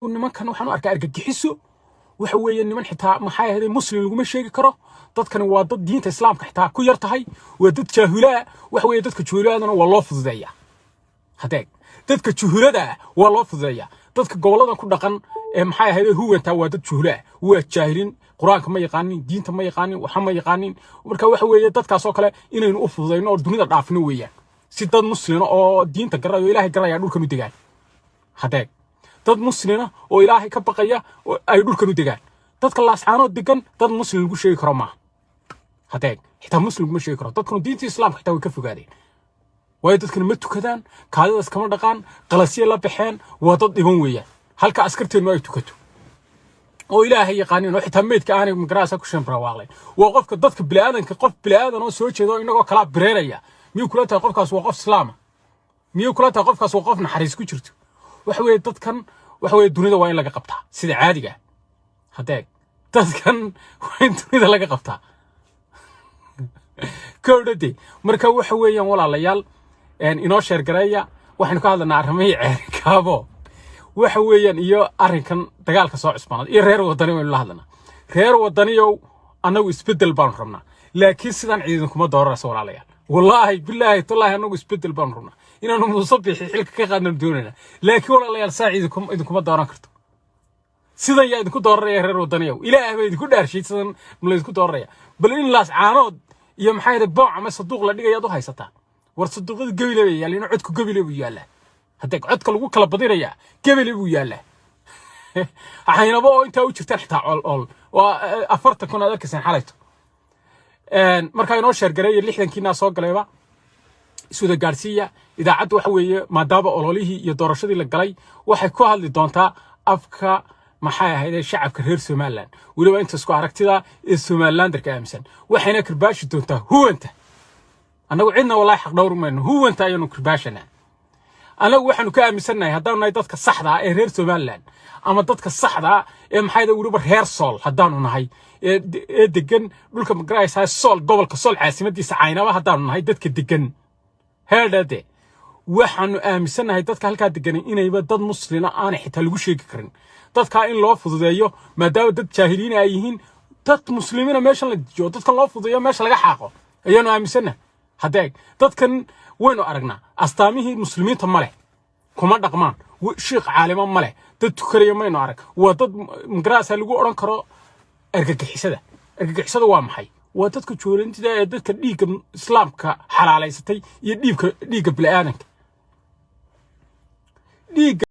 niman kan waxaan arkaa argagixiso waxa weeye niman xitaa maxay ahayd muslim lagu ma sheegi karo dadkan waa dad diinta islaamka xitaa ku yar tahay waa dad jaahilaa waxa weeye dadka jaahilada waa loo fududeeyaa hadeeg dadka jaahilada waa loo fududeeyaa dadka gobolada ku dhaqan ee maxay ahayd huwanta waa dad jaahilaa waa jaahilin quraanka ma yaqaanin diinta ma yaqaanin waxa ma yaqaanin marka waxa weeye dadkaas oo kale inaynu u fududeyno oo dunida dhaafno weeyaan si dad muslim oo diinta garayo ilaahay garaya dhulka u degaan hadeeg dad muslina oo ilaahay ka baqaya oo ay dhulkan u degaan dadka laascaanood degan dad muslim lagu sheegi karo ma hadeeg xitaa muslim ma sheegi karo dadkan diinta islaamka xitaa way ka fogaadeen way dadkan ma tukadaan kaadadaas kama dhaqaan qalasiye la baxeen waa dad dhiban weeyaan halka askarteenu ay tukato oo ilaahay yaqaanin oo xitaa meedka aanay magaraasa ku shambra waaqleen waa qofka dadka bilaadanka qof bilaadan oo soo jeedo inagoo kala bireeraya miyuu kula tahay qofkaas waa qof islaam miyuu kula tahay qofkaas waa qof naxariis ku jirto waxa weeye dadkan waxa weeye dunida waa in laga qabtaa sida caadiga hadeeg dadkan waa in dunida laga qabtaa koodhade marka waxa weeyaan walaalayaal inoo sheer gareeya waxaan ka hadlanaa arrimaha ceerkaabo waxa weeyaan iyo arrinkan dagaalka soo cusbanaad iyo reer wadani waynu la hadlanaa reer wadaniyow anagu isbedel baan rabnaa laakiin sidaan ciidan kuma doorarayso walaalayaal wallahi billahi tallahi anagu isbedel baan rabnaa inaanu musabixi xilka ka qaadno doonayna laakiin walaalayaal saaciidikum idinkuma dooran karto sidan yaa idinku dooraraya reer wadaniyow ilaahay baa idinku dhaarshay sidan ma idinku dooraraya bal in laas caanood iyo maxay ahayd booc ama saduuq la dhigayaad u haysataa war saduuqada gabile bay yaalina codku gabile buu yaalaa haddii codka lagu kala badinaya gabile buu yaalaa aynaba oo inta u jirtaan xitaa ol waa 40 kun adarkiisan xalayto marka inoo sheer gareeyay 60 kiina soo galayba isuda gaarsiya idaacadu waxa weeye maadaaba ololihii iyo doorashadii la galay waxay ku hadli doontaa afka maxay ahayd shacabka reer Soomaaliland waliba inta isku aragtida ee Somalilanderka aaminsan waxayna kirbaashi doontaa huwanta anagu cidna wallahi xaq dhowr mayno huwanta ayanu kirbaashana anagu waxaanu ka aaminsanahay haddaanu nahay dadka saxda ah ee reer Somaliland ama dadka saxda ah ee maxay waliba reer Sool haddaanu nahay ee degan dhulka magaraysa Sool gobolka Sool caasimadiisa Caynaba haddaanu nahay dadka degan heedade waxaanu aaminsanahay dadka halka degan inayba dad muslimiin aan xitaa lagu sheegi karin dadka in loo fududeeyo maadaama dad jaahiliin ay yihiin dad muslimiina meesha la joogo dadka loo fududeeyo meesha laga xaaqo ayaanu aaminsanahay hadeeg dadkan waynu aragnaa astaamihii muslimiinta male kuma dhaqmaan sheekh caalimo male dad tukaraya maynu arag waa dad magaraasa lagu oran karo argagixisada waa maxay waa dadka joolintida ee dadka dhiigga islaamka xalaaleysatay iyo dhiigga bilaadanka dhiigga